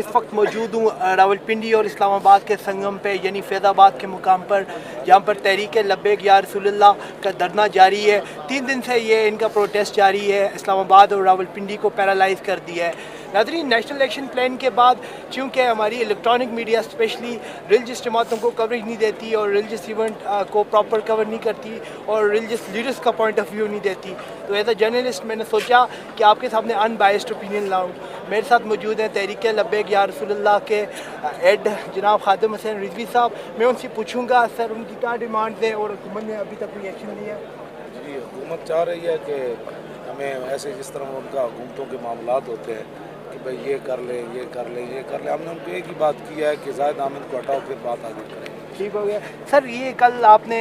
इस वक्त मौजूद हूँ रावलपिंडी और इस्लामाबाद के संगम पे यानी फैज़ाबाद के मुकाम पर, जहाँ पर तहरीक लब्बैक या रसूलुल्लाह का धरना जारी है। 3 दिन से ये इनका प्रोटेस्ट जारी है। इस्लामाबाद और रावलपिंडी को पैरालाइज़ कर दिया है। नाज़रीन, नेशनल एक्शन प्लान के बाद चूँकि हमारी इलेक्ट्रॉनिक मीडिया स्पेशली रिलीजियस जमातों को कवरेज नहीं देती और रिलीजियस इवेंट को प्रॉपर कवर नहीं करती और रिलीजियस लीडर्स का पॉइंट ऑफ व्यू नहीं देती, तो एज अ जर्नलिस्ट मैंने सोचा कि आपके सामने अनबायस्ड ओपिनियन लाऊं। मेरे साथ मौजूद हैं तहरीक लब्बैक या रसूलुल्लाह के हेड जनाब खादिम हुसैन रिजवी साहब। मैं उनसे पूछूंगा सर उनकी क्या डिमांड्स हैं और हुकूमत ने अभी तक कोई एक्शन लिया है? जी, हुकूमत चाह रही है कि हमें ऐसे जिस तरह उनका हुकूमतों के मामलात होते हैं कि भाई ये कर ले, ये कर ले, ये कर ले। हमने उनको एक ही बात किया है कि ज़ाहिद आमिर को हटाओ, फिर बात आगे करेंगे। ठीक हो गया सर। ये कल आपने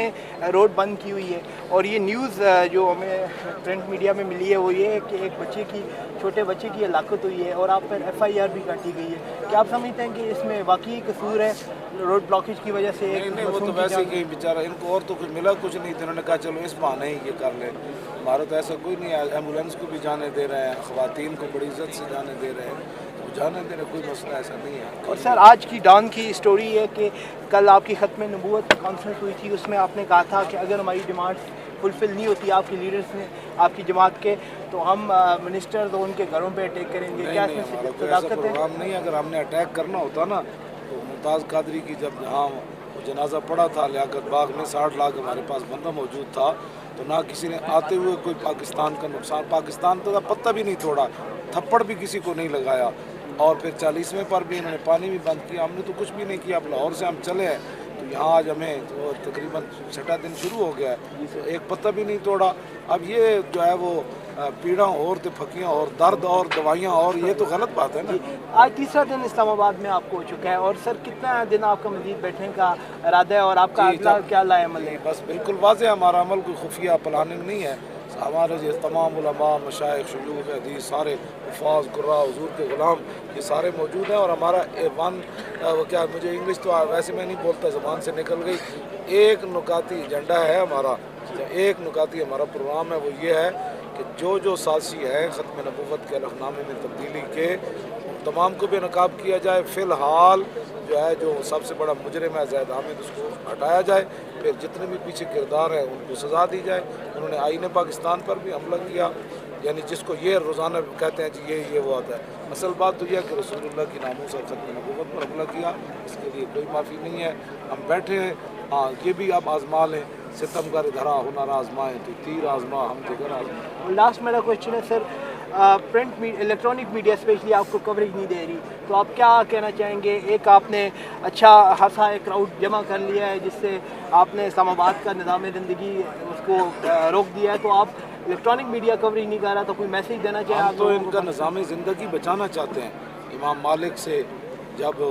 रोड बंद की हुई है और ये न्यूज़ जो हमें प्रिंट मीडिया में मिली है वो ये है कि एक छोटे बच्चे की हलाकत हुई है और आप पर FIR भी काटी गई है। क्या आप समझते हैं कि इसमें वाकई कसूर है रोड ब्लॉकेज की वजह से? नहीं, वो तो वैसे ही कहीं बेचारा, इनको और तो कुछ मिला कुछ नहीं, तो उन्होंने कहा चलो इस बहाने ही ये कर ले। हमारा तो ऐसा कोई नहीं है। एम्बुलेंस को भी जाने दे रहे हैं, ख़वातीन को बड़ी इज्जत से जाने दे रहे हैं, जाने दे रहे, कोई मसला ऐसा नहीं है। और सर आज की डॉन की स्टोरी है कि कल आपकी ख़त्म नबूवत कॉन्फ्रेंस हुई थी, उसमें आपने कहा था कि अगर हमारी डिमांड्स फुलफ़िल नहीं होती आपके लीडर्स ने, आपकी जमात के, तो हम मिनिस्टर्स और उनके घरों पे अटैक करेंगे। क्या नहीं, हमारा कोई ऐसा प्रोग्राम नहीं है। अगर हमने अटैक करना होता ना तो मुमताज़ कादरी की जब जहाँ वो जनाजा पड़ा था लियाकत बाग में 60 लाख हमारे पास बंदा मौजूद था, तो ना किसी ने आते हुए कोई पाकिस्तान का नुकसान, पाकिस्तान तो पत्ता भी नहीं तोड़ा, थप्पड़ भी किसी को नहीं लगाया, और फिर 40वें पर भी इन्होंने पानी भी बंद किया। हमने तो कुछ भी नहीं किया। अब लाहौर से हम चले हैं तो यहाँ आज हमें तो तकरीबन 6वां दिन शुरू हो गया है, तो एक पत्ता भी नहीं तोड़ा। अब ये जो है वो पीड़ा और फकियाँ और दर्द और दवाइयाँ, और ये तो गलत बात है ना। आज तीसरा दिन इस्लामाबाद में आपको हो चुका है और सर कितना दिन आपका मजीद बैठने का इरादा है और आपका अगला क्या लाएमल है? बस बिल्कुल वाज़ेह, हमारा अमल कोई खुफिया प्लानिंग नहीं है। हमारे जो तमाम उलमा, मशाइख, शयूख, हदीस, सारे हुफ़ाज़, कुर्रा, हुज़ूर के ग़ुलाम, ये सारे मौजूद हैं। और हमारा क्या, मुझे इंग्लिश तो वैसे मैं नहीं बोलता, ज़बान से निकल गई। एक नुकाती एजेंडा है हमारा, एक नुकाती हमारा प्रोग्राम है, वो ये है कि जो साज़ी है ख़त्म नबूवत के अलफ़नामे में तब्दीली के, तमाम को बेनकाब किया जाए। फ़िलहाल जो है जो सबसे बड़ा मुजरिम है ज़ाहिद आमिर, उसको हटाया जाए। फिर जितने भी पीछे किरदार हैं उनको सज़ा दी जाए। उन्होंने आईन पाकिस्तान पर भी हमला किया, यानी जिसको ये रोज़ाना कहते हैं जी ये वो आता है। असल बात तो यह है कि रसूलुल्लाह की नामूस और ख़त्म नबूवत पर हमला किया, इसके लिए कोई माफ़ी नहीं है। हम बैठे हैं, हाँ ये भी आप आज़मा लें, सितमगर धरा हुनर आज़माएँ तो तीर आज़मा हम दिगर आज़मा। लास्ट मेरा क्वेश्चन है सर, इलेक्ट्रॉनिक मीडिया स्पेशली आपको कवरेज नहीं दे रही, तो आप क्या कहना चाहेंगे? एक आपने अच्छा खासा एक क्राउड जमा कर लिया है जिससे आपने इस्लामाबाद का निज़ाम ज़िंदगी उसको रोक दिया है, तो आप इलेक्ट्रॉनिक मीडिया कवरेज नहीं कर रहा, तो कोई मैसेज देना चाहें? हम तो इनका निज़ाम ज़िंदगी बचाना चाहते हैं। इमाम मालिक से जब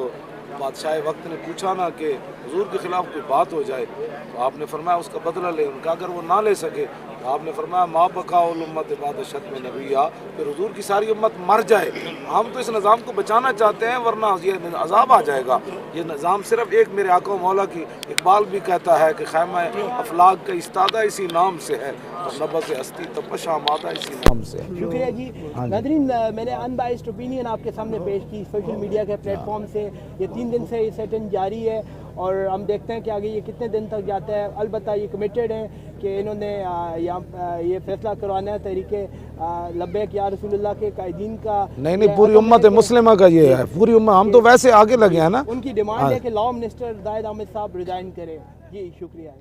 बादशाह वक्त ने पूछा ना कि हुजूर के ख़िलाफ़ कोई बात हो जाए तो आपने फरमाया उसका बदला ले। उनका अगर वो ना ले सके तो आपने फरमाया मा बका उम्मत बाद शत्म नबिया, फिर हुजूर की सारी उम्मत मर जाए। हम तो इस निज़ाम को बचाना चाहते हैं, वरना ये अजाब आ जाएगा। ये निज़ाम सिर्फ एक, मेरे आका मौला की इकबाल भी कहता है कि खैमा अफलाक का इस्तादा इसी नाम से है, नबज़ हस्ती तपशा मादा इसी नाम से है। शुक्रिया जी। नाज़रीन, मैंने अनबायस्ड ओपिनियन आपके सामने पेश की सोशल मीडिया के प्लेटफॉर्म से। ये 3 दिन से ये सेशन जारी है और हम देखते हैं कि आगे ये कितने दिन तक जाता है। अलबत्ता ये कमिटेड हैं कि इन्होंने ये फैसला करवाना है तहरीके लब्बैक या रसूलुल्लाह के कायदीन का। नहीं, पूरी उम्मत मुस्लिमा का ये है, पूरी उम्मत। हम तो वैसे आगे लगे हैं ना। उनकी डिमांड है कि लॉ मिनिस्टर ज़ाहिद आमिर साहब रिजाइन करें। जी शुक्रिया।